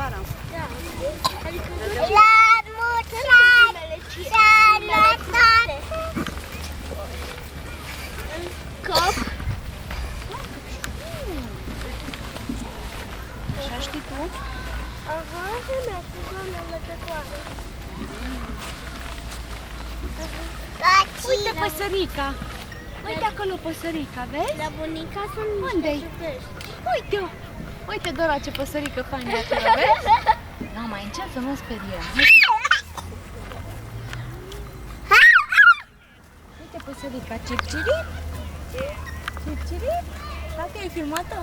vara. La mulți ani, sănătate! În cop. Așa știi tu? Aha, și mi-a spus doamna lătătoare. Uite păsărica. Uite acolo păsărica, vezi? La bunica sunt Unde-i? niște ciupești. Uite-o! Uite, Dora, ce păsărică faină acela, vezi? Nu, mai încet să nu speriem. Uite păsărica, cip-cirip. Cip-cirip. Dacă ai filmat-o?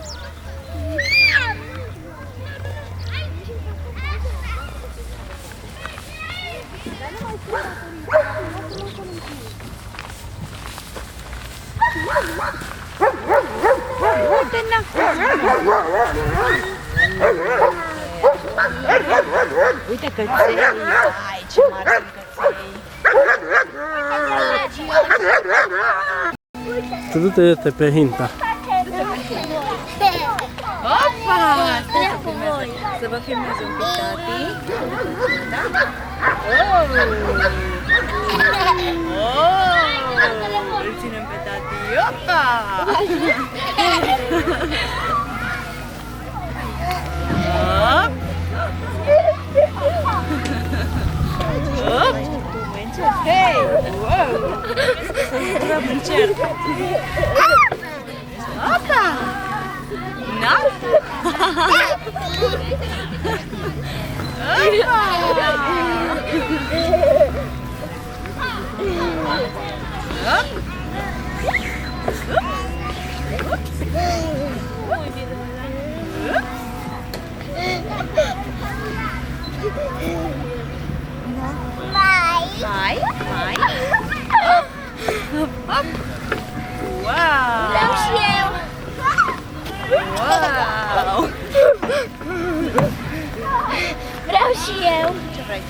Dar nu mai filmat-o. Uite, uite căței. Ai, ce mari sunt căței. Tu du-te pe Hinta. Opa! Să vă filmez un pic, tati. Da? Îl ținem pe tati. Opa! Hop! Hei! Wow! Să zburăm în cer! Opa! Na? Mai? Hop, hop! Wow! Vreau și eu! Wow! Vreau și eu! Ce vrei?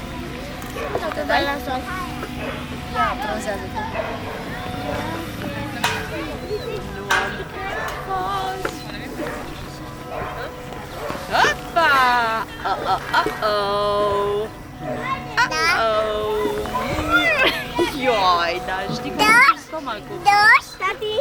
Toată de la sol. Ia, bronzează-te! Opa! Oh-oh! Oh-oh! Ioi, dar știi cum e stomacul? Dos, tati!